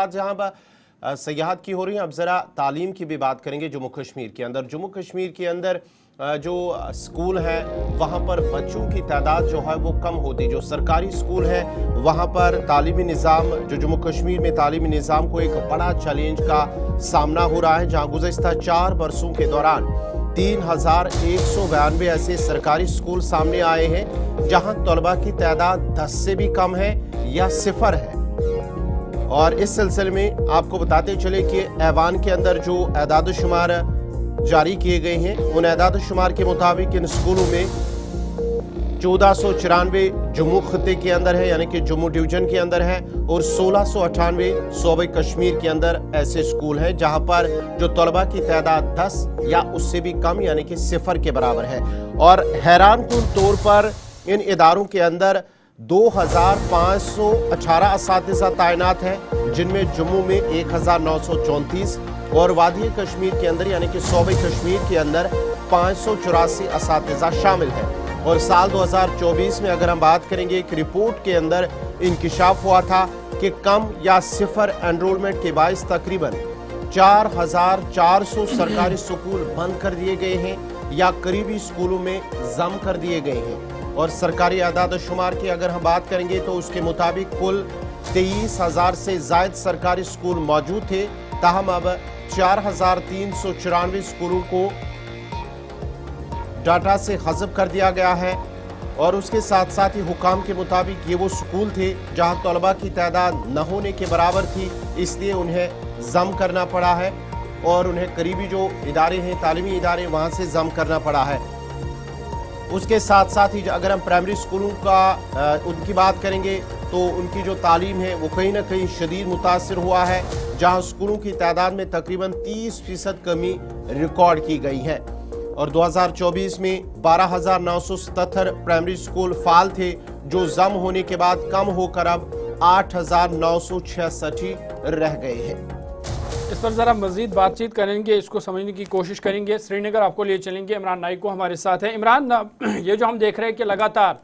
बात जहां पर सयाहत की हो रही है, अब ज़रा तालीम की भी बात करेंगे। जम्मू कश्मीर के अंदर जो स्कूल है वहाँ पर बच्चों की तादाद जो है वो कम होती। जो सरकारी स्कूल है वहाँ पर तालीमी निज़ाम, जो जम्मू कश्मीर में तालीमी निज़ाम को एक बड़ा चैलेंज का सामना हो रहा है, जहाँ गुज़श्ता 4 बरसों के दौरान 3192 ऐसे सरकारी स्कूल सामने आए हैं जहाँ तलबा की तादाद 10 से भी कम है या सिफर है। और इस सिलसिले में आपको बताते चले कि ऐवान के अंदर जो एदाद शुमार जारी किए गए हैं, उन एदाद शुमार के मुताबिक इन स्कूलों में 1494 जम्मू खत्ते के अंदर है, यानी कि जम्मू डिवीजन के अंदर है, और 1698 सूबे कश्मीर के अंदर ऐसे स्कूल हैं जहां पर जो तलबा की तादाद 10 या उससे भी कम यानी कि सिफर के बराबर है। और हैरानकुन तौर पर इन इदारों के अंदर 2518 असातिज़ा तैनात हैं, जिनमें जम्मू में 1934 और वादी कश्मीर के अंदर यानी कि सूबे कश्मीर के अंदर 584 असातिज़ा शामिल हैं। और साल 2024 में अगर हम बात करेंगे, एक रिपोर्ट के अंदर इंकिशाफ हुआ था कि कम या सिफर एनरोलमेंट के बाइस तकरीबन 4400 सरकारी स्कूल बंद कर दिए गए हैं या करीबी स्कूलों में जम कर दिए गए हैं। और सरकारी आदाद शुमार की अगर हम बात करेंगे तो उसके मुताबिक कुल 23,000 से जायद सरकारी स्कूल मौजूद थे, ताहम अब 4,394 स्कूलों को डाटा से हज़फ कर दिया गया है। और उसके साथ साथ ही हुकाम के मुताबिक ये वो स्कूल थे जहां तलबा की तादाद न होने के बराबर थी, इसलिए उन्हें जम करना पड़ा है और उन्हें करीबी जो इदारे हैं, तालीमी इदारे, वहां से जम करना पड़ा है। उसके साथ साथ ही अगर हम प्राइमरी स्कूलों का उनकी बात करेंगे तो उनकी जो तालीम है वो कहीं ना कहीं शदीद मुतासर हुआ है, जहां स्कूलों की तादाद में तकरीबन 30% कमी रिकॉर्ड की गई है। और 2024 में 12,977 प्राइमरी स्कूल फाल थे, जो जम होने के बाद कम होकर अब 8,966 रह गए हैं। इस पर ज़रा मज़ीद बातचीत करेंगे, इसको समझने की कोशिश करेंगे। श्रीनगर आपको लिए चलेंगे, इमरान नाइक को हमारे साथ है। इमरान, ये जो हम देख रहे हैं कि लगातार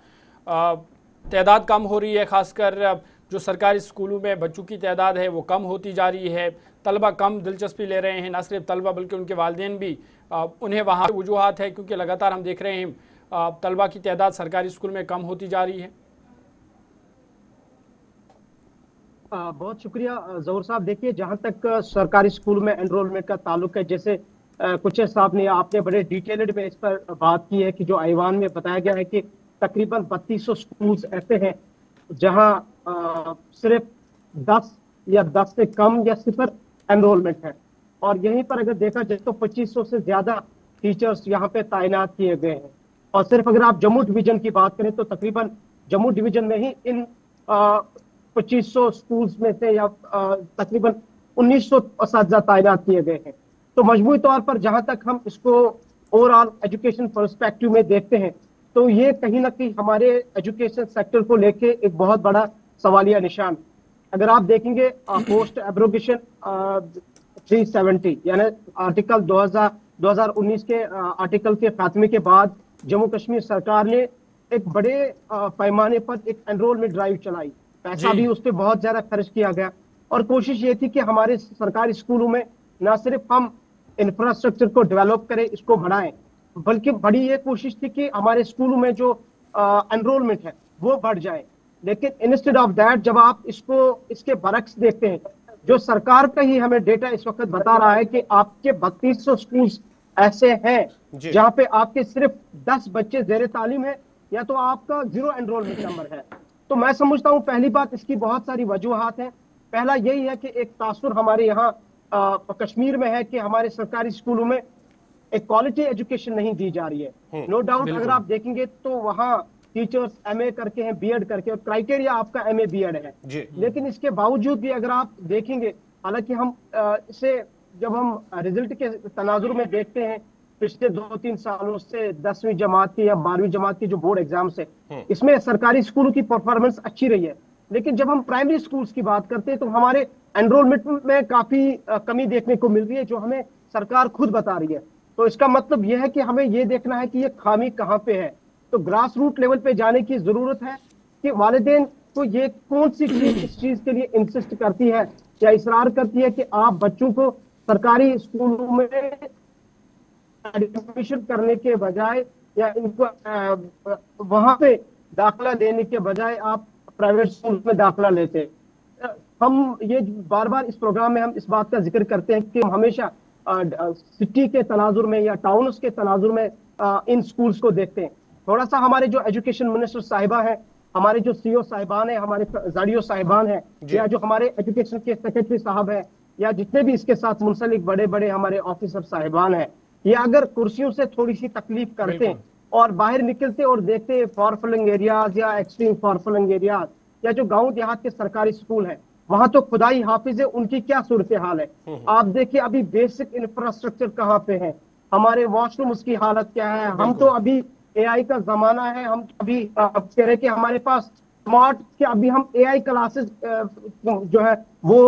तादाद कम हो रही है, ख़ासकर जो सरकारी स्कूलों में बच्चों की तादाद है वो कम होती जा रही है, तलबा कम दिलचस्पी ले रहे हैं, न सिर्फ तलबा बल्कि उनके वालिदैन भी, उन्हें वहाँ वजूहात है क्योंकि लगातार हम देख रहे हैं तलबा की तादाद सरकारी स्कूल में कम होती जा रही है। बहुत शुक्रिया ज़हूर साहब। देखिए, जहां तक सरकारी स्कूल में एनरोलमेंट का ताल्लुक है, जैसे कुछ साहब ने आपने बड़े डिटेल्ड में इस पर बात की है कि जो ऐवान में बताया गया है कि तकरीबन 3200 स्कूल्स ऐसे हैं जहां सिर्फ 10 या 10 से कम या सिफर एनरोलमेंट है। और यहीं पर अगर देखा जाए तो 2500 से ज्यादा टीचर्स यहाँ पे तैनात किए गए हैं। और सिर्फ अगर आप जम्मू डिवीजन की बात करें तो तकरीबन जम्मू डिवीजन में ही इन 2500 स्कूल्स में से या तकरीबन 1900 असातिज़ा तैनात किए गए हैं। तो मजमूई तौर पर जहां तक हम इसको ओवरऑल एजुकेशन पर्सपेक्टिव में देखते हैं तो ये कहीं ना कहीं हमारे एजुकेशन सेक्टर को लेके एक बहुत बड़ा सवालिया निशान। अगर आप देखेंगे पोस्ट एब्रोगेशन 370 यानी आर्टिकल 2019 के आर्टिकल के खात्मे के बाद जम्मू कश्मीर सरकार ने एक बड़े पैमाने पर एक एनरोलमेंट ड्राइव चलाई, पैसा भी उस पर बहुत ज्यादा खर्च किया गया। और कोशिश ये थी कि हमारे सरकारी स्कूलों में ना सिर्फ हम इंफ्रास्ट्रक्चर को डेवलप करें, इसको बढ़ाएं, बल्कि बड़ी ये कोशिश थी कि हमारे स्कूलों में जो एनरोलमेंट है वो बढ़ जाए। लेकिन इंस्टेड ऑफ दैट जब आप इसके बरक्स देखते हैं, जो सरकार का ही हमें डेटा इस वक्त बता रहा है कि आपके 3200 स्कूल्स ऐसे हैं जहां पे आपके सिर्फ 10 बच्चे ज़ेरे तालीम है या तो आपका 0 एनरोलमेंट नंबर है। तो मैं समझता हूं पहली बात, इसकी बहुत सारी वजूहात हैं। पहला यही है कि एक तासुर हमारे यहाँ कश्मीर में है कि हमारे सरकारी स्कूलों में एक क्वालिटी एजुकेशन नहीं दी जा रही है। नो डाउट अगर आप देखेंगे तो वहाँ टीचर्स एमए करके हैं, बीएड करके, और क्राइटेरिया आपका एमए बीएड है। लेकिन इसके बावजूद भी अगर आप देखेंगे, हालांकि हम इसे जब हम रिजल्ट के तनाजुर में देखते हैं पिछले 2-3 सालों से 10वीं जमात की या 12वीं जमात की जो बोर्ड एग्जाम्स है, इसमें सरकारी स्कूलों की परफॉर्मेंस अच्छी रही है। लेकिन जब हम प्राइमरी स्कूल्स की बात करते हैं तो हमारे एनरोलमेंट में काफी कमी देखने को मिल रही है, जो हमें सरकार खुद बता रही है। तो इसका मतलब यह है कि हमें यह देखना है कि ये खामी कहाँ पे है। तो ग्रास रूट लेवल पे जाने की जरूरत है कि वालिदैन को ये कौन सी चीज इस चीज के लिए इंसिस्ट करती है या इसरार करती है कि आप बच्चों को सरकारी स्कूलों में एडमिशन करने के बजाय या इनको वहां पे दाखिला देने के बजाय आप प्राइवेट स्कूल में दाखिला लेते हैं। हम ये बार बार इस प्रोग्राम में हम इस बात का जिक्र करते हैं कि हम हमेशा सिटी के तनाजुर में या टाउन्स के तनाजुर में इन स्कूल्स को देखते हैं। थोड़ा सा हमारे जो एजुकेशन मिनिस्टर साहिबा है, हमारे जो सीओ साहिबान है, हमारे जाड़ियो साहिबान है, या जो हमारे एजुकेशन के सेक्रेटरी साहब है, या जितने भी इसके साथ मुंसलिक बड़े बड़े हमारे ऑफिसर साहिबान है, ये अगर कुर्सियों से थोड़ी सी तकलीफ करते और बाहर निकलते और देखते फॉर फ्लंग एरियाज या एक्सट्रीम फॉर फ्लंग एरियाज या जो गांव देहात के सरकारी स्कूल है, वहां तो खुदाई हाफिज है, उनकी क्या सूरत हाल है। आप देखिए अभी बेसिक इंफ्रास्ट्रक्चर कहाँ पे है, हमारे वॉशरूम्स की हालत क्या है। हम तो अभी एआई का जमाना है, हम अभी कह रहे कि हमारे पास स्मार्ट के अभी हम एआई क्लासेस जो है वो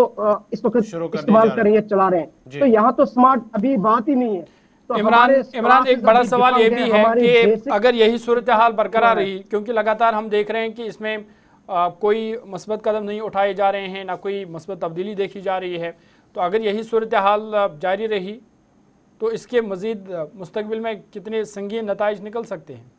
इस वक्त इस्तेमाल कर रही है, चला रहे हैं। तो यहाँ तो स्मार्ट अभी बात ही नहीं है। तो इमरान एक बड़ा सवाल ये भी है कि अगर यही सूरत हाल बरकरार रही, क्योंकि लगातार हम देख रहे हैं कि इसमें कोई मस्बत कदम नहीं उठाए जा रहे हैं, ना कोई मस्बत तब्दीली देखी जा रही है, तो अगर यही सूरत हाल जारी रही तो इसके मजीद मुस्तकबिल में कितने संगीन नताइज निकल सकते हैं?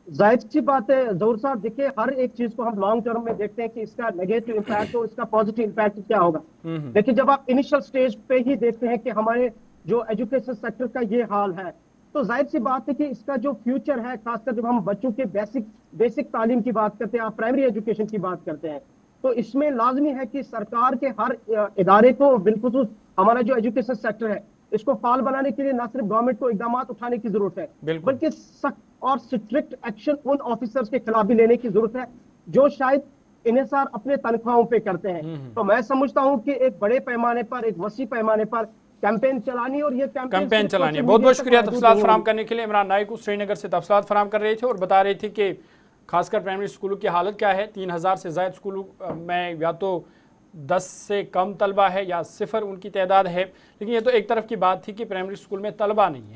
जाहिर सी बात है ज़हूर साहब, देखिए हर एक चीज को हम लॉन्ग टर्म में देखते हैं कि इसका नेगेटिव इम्पैक्ट और इसका पॉजिटिव इम्पैक्ट क्या होगा। देखिए जब आप इनिशियल स्टेज पे ही देखते हैं कि हमारे जो एजुकेशन सेक्टर का ये हाल है, तो जाहिर सी बात है कि इसका जो फ्यूचर है, खासकर जब हम बच्चों के बेसिक तालीम की बात करते हैं, आप प्राइमरी एजुकेशन की बात करते हैं, तो इसमें लाजमी है कि सरकार के हर इदारे को बिलखुसूस हमारा जो एजुकेशन सेक्टर है इसको फाल बनाने के लिए न सिर्फ गवर्नमेंट को इकदाम उठाने की जरूरत है, बल्कि सख्त और स्ट्रिक्ट एक्शन उन ऑफिसर्स के खिलाफ भी लेने की जरूरत है जो शायद इन्हिसार अपने तनख्वाहों पे करते हैं। तो मैं समझता हूं कि एक बड़े पैमाने पर, एक वसी पैमाने पर कैंपेन चलानी, और ये कैंपेन चलानी। बहुत बहुत शुक्रिया तफसीलात फराहम करने के लिए। इमरान नाइक श्रीनगर से तफसीलात फराहम कर रहे थे और बता रहे थे कि खासकर प्राइमरी स्कूलों की हालत क्या है। 3000 से ज़ायद स्कूलों में या तो 10 से कम तलबा है या सिफर उनकी तादाद है, लेकिन ये तो एक तरफ की बात थी कि प्राइमरी स्कूल में तलबा नहीं है।